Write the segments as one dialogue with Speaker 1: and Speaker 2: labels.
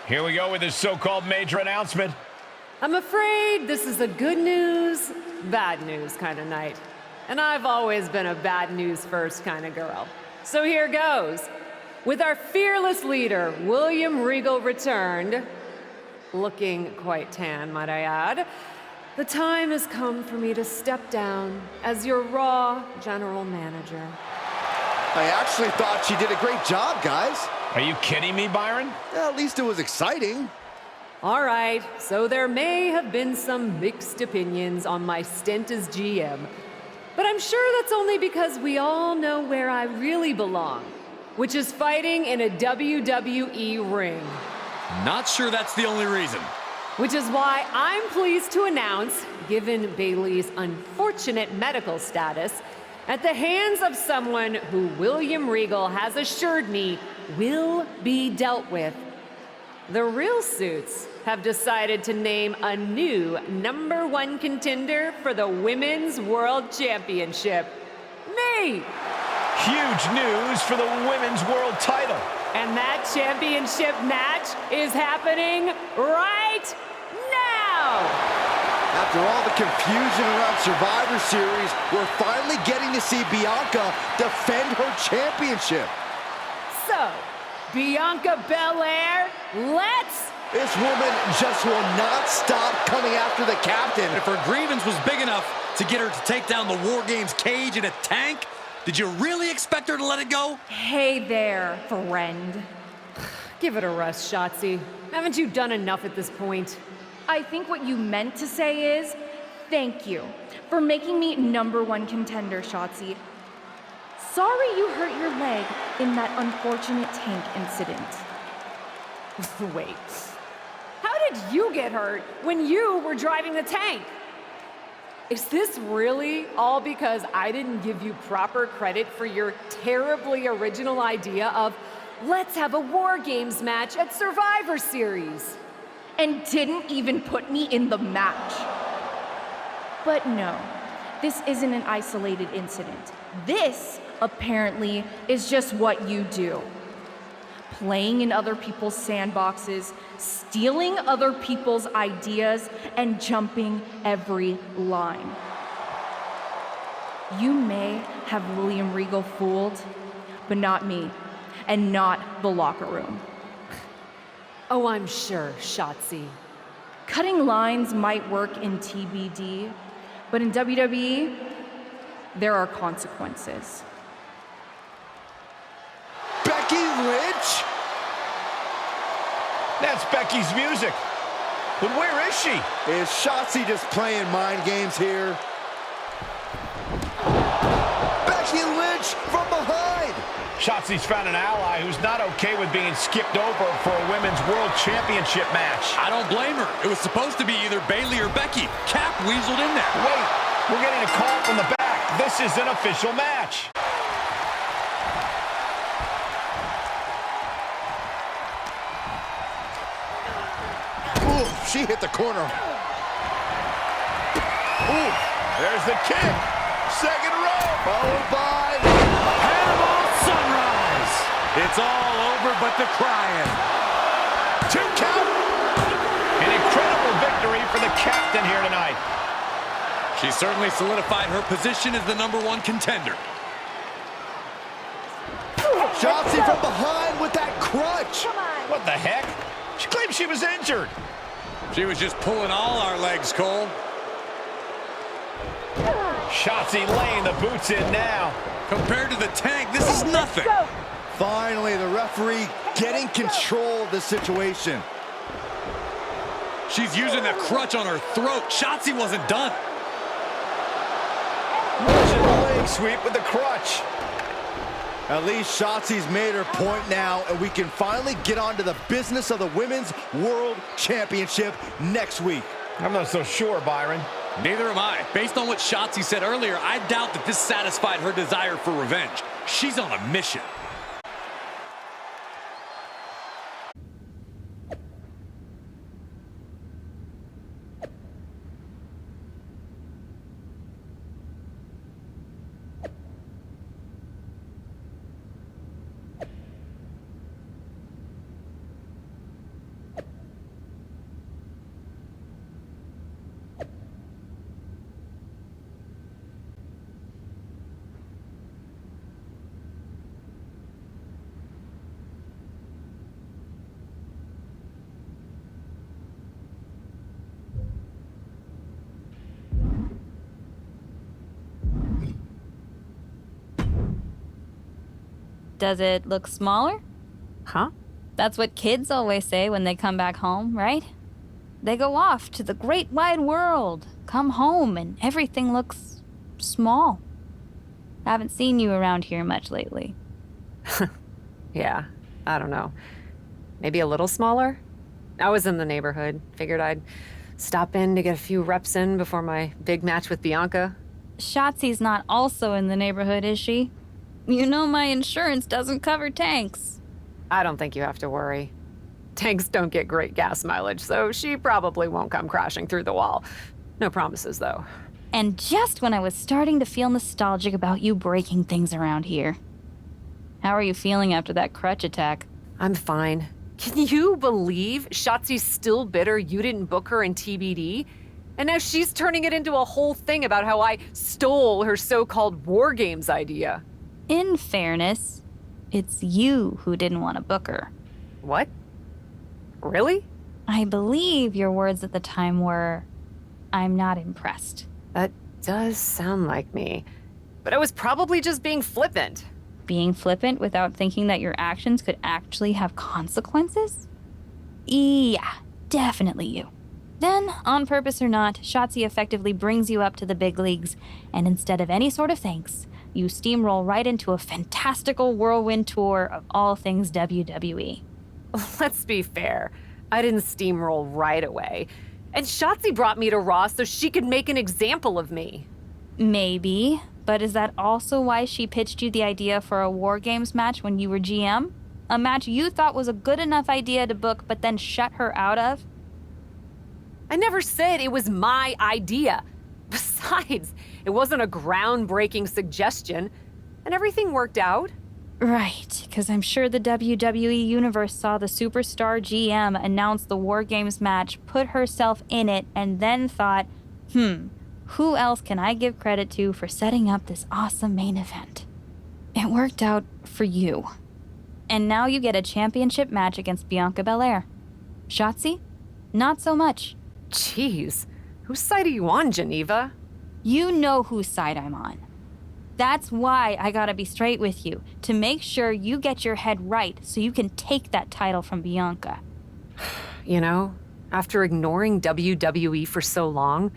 Speaker 1: Here we go with this so-called major announcement.
Speaker 2: I'm afraid this is a good news, bad news kind of night. And I've always been a bad news first kind of girl. So here goes. With our fearless leader, William Regal, returned, looking quite tan, might I add, the time has come for me to step down as your Raw General Manager.
Speaker 3: I actually thought she did a great job, guys.
Speaker 1: Are you kidding me, Byron?
Speaker 3: Yeah, at least it was exciting.
Speaker 2: All right, so there may have been some mixed opinions on my stint as GM, but I'm sure that's only because we all know where I really belong, which is fighting in a WWE ring.
Speaker 4: Not sure that's the only reason.
Speaker 2: Which is why I'm pleased to announce, given Bayley's unfortunate medical status, at the hands of someone who William Regal has assured me will be dealt with, the Real Suits have decided to name a new #1 contender for the Women's World Championship. Me!
Speaker 1: Huge news for the Women's World title.
Speaker 2: And that championship match is happening right now!
Speaker 3: After all the confusion around Survivor Series, we're finally getting to see Bianca defend her championship.
Speaker 2: So, Bianca Belair, let's...
Speaker 3: This woman just will not stop coming after the captain.
Speaker 4: If her grievance was big enough to get her to take down the War Games cage in a tank, did you really expect her to let it go?
Speaker 5: Hey there, friend.
Speaker 2: Give it a rest, Shotzi. Haven't you done enough at this point?
Speaker 5: I think what you meant to say is, thank you for making me #1 contender, Shotzi. Sorry you hurt your leg in that unfortunate tank incident.
Speaker 2: Wait. How did you get hurt when you were driving the tank? Is this really all because I didn't give you proper credit for your terribly original idea of let's have a War Games match at Survivor Series?
Speaker 5: And didn't even put me in the match. But no, this isn't an isolated incident. This, apparently, is just what you do. Playing in other people's sandboxes, stealing other people's ideas, and jumping every line. You may have William Regal fooled, but not me, and not the locker room.
Speaker 2: Oh, I'm sure, Shotzi.
Speaker 5: Cutting lines might work in TBD, but in WWE, there are consequences.
Speaker 3: Becky Lynch?
Speaker 1: That's Becky's music. But where is she?
Speaker 3: Is Shotzi just playing mind games here? Becky Lynch from behind!
Speaker 1: Shotzi's found an ally who's not okay with being skipped over for a Women's World Championship match.
Speaker 4: I don't blame her. It was supposed to be either Bayley or Becky. Cap weaseled in there.
Speaker 1: Wait, we're getting a call from the back. This is an official match.
Speaker 3: Ooh, she hit the corner. Ooh,
Speaker 1: There's the kick. Second row.
Speaker 3: followed by...
Speaker 4: Panama Sunrise. It's all over but the crying.
Speaker 1: 2 count. An incredible victory for the captain here tonight.
Speaker 4: She certainly solidified her position as the #1 contender.
Speaker 3: Shotzi from behind with that crutch.
Speaker 1: What the heck? She claimed she was injured.
Speaker 4: She was just pulling all our legs, Cole.
Speaker 1: Shotzi laying the boots in now.
Speaker 4: Compared to the tank, this is nothing.
Speaker 3: Finally, the referee getting control of the situation.
Speaker 4: She's using the crutch on her throat. Shotzi wasn't done.
Speaker 1: Russian leg sweep with the crutch.
Speaker 3: At least Shotzi's made her point now, and we can finally get on to the business of the Women's World Championship next week.
Speaker 1: I'm not so sure, Byron.
Speaker 4: Neither am I. Based on what Shotzi said earlier, I doubt that this satisfied her desire for revenge. She's on a mission.
Speaker 6: Does it look smaller?
Speaker 2: Huh?
Speaker 6: That's what kids always say when they come back home, right? They go off to the great wide world, come home, and everything looks small. Haven't seen you around here much lately.
Speaker 2: Yeah, I don't know. Maybe a little smaller? I was in the neighborhood. Figured I'd stop in to get a few reps in before my big match with Bianca.
Speaker 6: Shotzi's not also in the neighborhood, is she? You know my insurance doesn't cover tanks.
Speaker 2: I don't think you have to worry. Tanks don't get great gas mileage, so she probably won't come crashing through the wall. No promises, though.
Speaker 6: And just when I was starting to feel nostalgic about you breaking things around here. How are you feeling after that crutch attack?
Speaker 2: I'm fine. Can you believe Shotzi's still bitter you didn't book her in TBD? And now she's turning it into a whole thing about how I stole her so-called War Games idea.
Speaker 6: In fairness, it's you who didn't want to book her.
Speaker 2: What? Really?
Speaker 6: I believe your words at the time were, "I'm not impressed."
Speaker 2: That does sound like me. But I was probably just being flippant.
Speaker 6: Being flippant without thinking that your actions could actually have consequences? Yeah, definitely you. Then, on purpose or not, Shotzi effectively brings you up to the big leagues, and instead of any sort of thanks, you steamroll right into a fantastical whirlwind tour of all things WWE.
Speaker 2: Let's be fair. I didn't steamroll right away. And Shotzi brought me to Raw so she could make an example of me.
Speaker 6: Maybe, but is that also why she pitched you the idea for a War Games match when you were GM? A match you thought was a good enough idea to book but then shut her out of?
Speaker 2: I never said it was my idea. Besides, it wasn't a groundbreaking suggestion, and everything worked out.
Speaker 6: Right, because I'm sure the WWE Universe saw the superstar GM announce the War Games match, put herself in it, and then thought, who else can I give credit to for setting up this awesome main event? It worked out for you. And now you get a championship match against Bianca Belair. Shotzi? Not so much.
Speaker 2: Jeez, whose side are you on, Geneva?
Speaker 6: You know whose side I'm on. That's why I gotta be straight with you, to make sure you get your head right so you can take that title from Bianca.
Speaker 2: You know, after ignoring WWE for so long,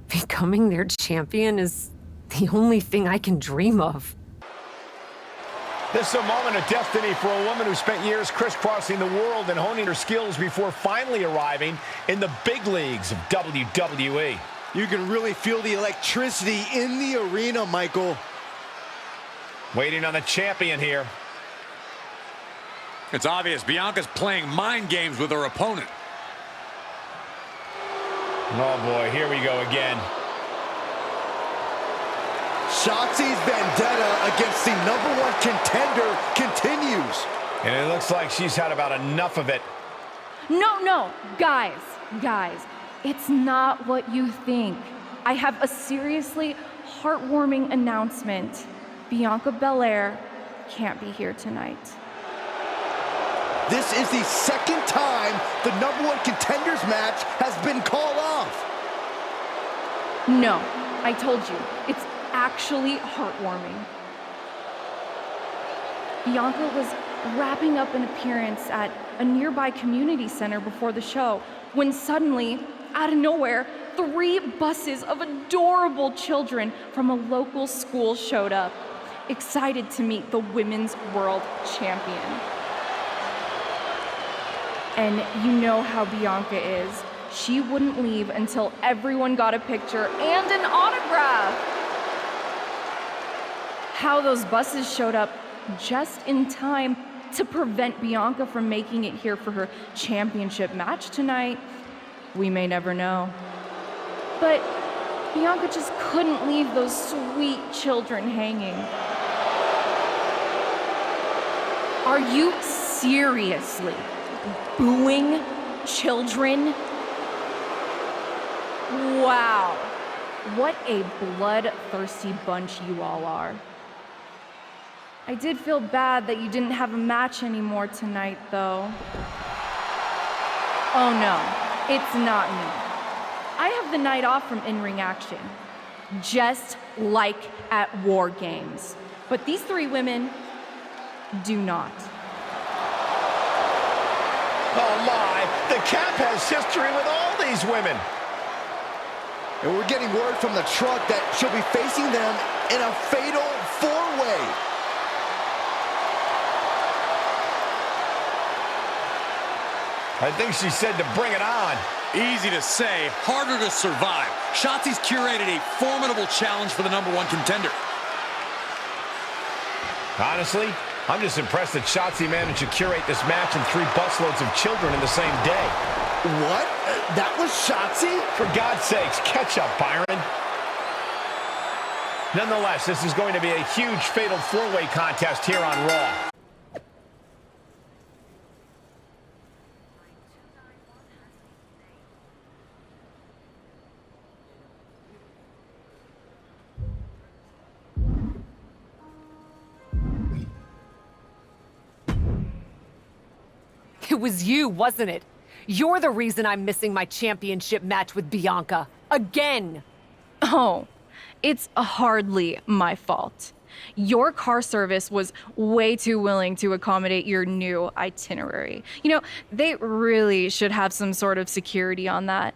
Speaker 2: becoming their champion is the only thing I can dream of.
Speaker 1: This is a moment of destiny for a woman who spent years crisscrossing the world and honing her skills before finally arriving in the big leagues of WWE.
Speaker 3: You can really feel the electricity in the arena, Michael.
Speaker 1: Waiting on the champion here.
Speaker 4: It's obvious Bianca's playing mind games with her opponent.
Speaker 1: Oh boy, here we go again.
Speaker 3: Shotzi's vendetta against the #1 contender continues.
Speaker 1: And it looks like she's had about enough of it.
Speaker 5: No, guys, it's not what you think. I have a seriously heartwarming announcement. Bianca Belair can't be here tonight.
Speaker 3: This is the second time the #1 contenders match has been called off.
Speaker 5: No, I told you, it's actually heartwarming. Bianca was wrapping up an appearance at a nearby community center before the show when suddenly, out of nowhere, 3 buses of adorable children from a local school showed up, excited to meet the Women's World Champion. And you know how Bianca is. She wouldn't leave until everyone got a picture and an autograph. How those buses showed up just in time to prevent Bianca from making it here for her championship match tonight, we may never know. But Bianca just couldn't leave those sweet children hanging. Are you seriously booing children? Wow, what a bloodthirsty bunch you all are. I did feel bad that you didn't have a match anymore tonight, though. Oh no, it's not me. I have the night off from in-ring action, just like at War Games. But these 3 women, do not.
Speaker 1: Oh my, the Cap has history with all these women.
Speaker 3: And we're getting word from the truck that she'll be facing them in a fatal four-way.
Speaker 1: I think she said to bring it on.
Speaker 4: Easy to say, harder to survive. Shotzi's curated a formidable challenge for the #1 contender.
Speaker 1: Honestly, I'm just impressed that Shotzi managed to curate this match and 3 busloads of children in the same day.
Speaker 3: What? That was Shotzi?
Speaker 1: For God's sakes, catch up, Byron. Nonetheless, this is going to be a huge fatal 4-way contest here on Raw.
Speaker 2: It was you, wasn't it? You're the reason I'm missing my championship match with Bianca. Again!
Speaker 5: Oh, it's hardly my fault. Your car service was way too willing to accommodate your new itinerary. You know, they really should have some sort of security on that.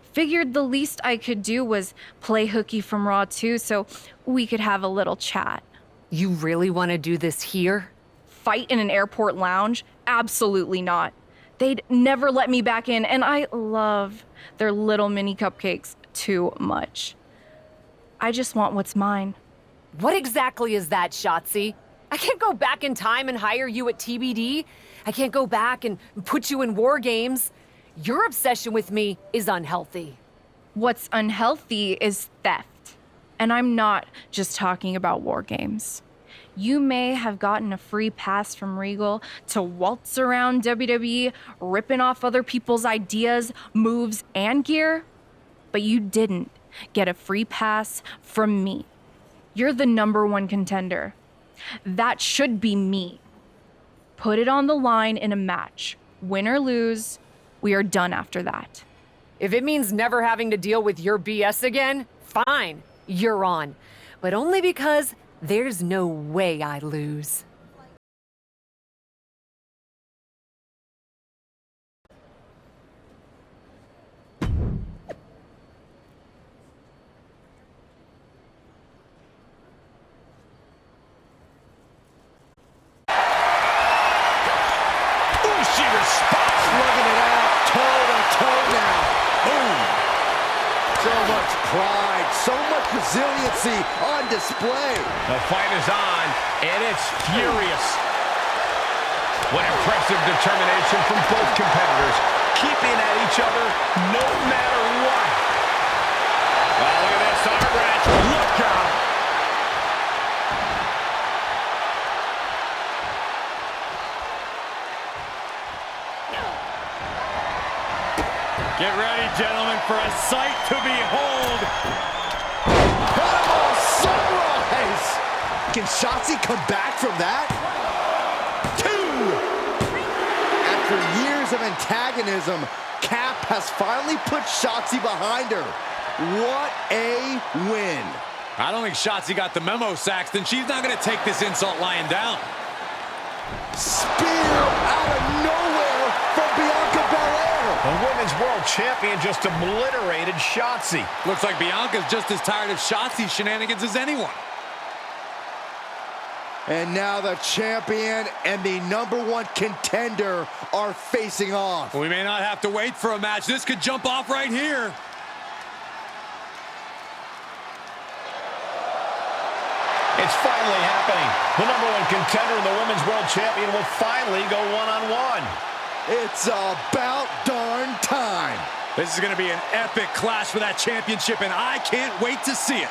Speaker 5: Figured the least I could do was play hooky from Raw 2 so we could have a little chat.
Speaker 2: You really want to do this here?
Speaker 5: Fight in an airport lounge? Absolutely not. They'd never let me back in, and I love their little mini cupcakes too much. I just want what's mine.
Speaker 2: What exactly is that, Shotzi? I can't go back in time and hire you at TBD. I can't go back and put you in War Games. Your obsession with me is unhealthy.
Speaker 5: What's unhealthy is theft. And I'm not just talking about War Games. You may have gotten a free pass from Regal to waltz around WWE, ripping off other people's ideas, moves, and gear, but you didn't get a free pass from me. You're the #1 contender. That should be me. Put it on the line in a match. Win or lose, we are done after that.
Speaker 2: If it means never having to deal with your BS again, fine, you're on. But only because there's no way I lose.
Speaker 1: She responds.
Speaker 3: Slugging it out, toe-to-toe now. Boom. So much pride, so much resiliency on display.
Speaker 1: The fight is on, and it's furious. What impressive determination from both competitors, keeping at each other no matter what. Oh, look at this arm wrench. Look out.
Speaker 4: Get ready, gentlemen, for a sight to behold.
Speaker 3: Incredible sunrise. Can Shotzi come back from that? 2. After years of antagonism, Cap has finally put Shotzi behind her. What a win.
Speaker 4: I don't think Shotzi got the memo, Saxton. She's not going to take this insult lying down.
Speaker 3: Spear out of nowhere from Bianca Belair.
Speaker 1: The Women's World Champion just obliterated Shotzi.
Speaker 4: Looks like Bianca's just as tired of Shotzi's shenanigans as anyone.
Speaker 3: And now the champion and the #1 contender are facing off.
Speaker 4: We may not have to wait for a match. This could jump off right here.
Speaker 1: It's finally happening. The #1 contender and the Women's World Champion will finally go one-on-one.
Speaker 3: It's about darn time.
Speaker 4: This is going to be an epic clash for that championship, and I can't wait to see it.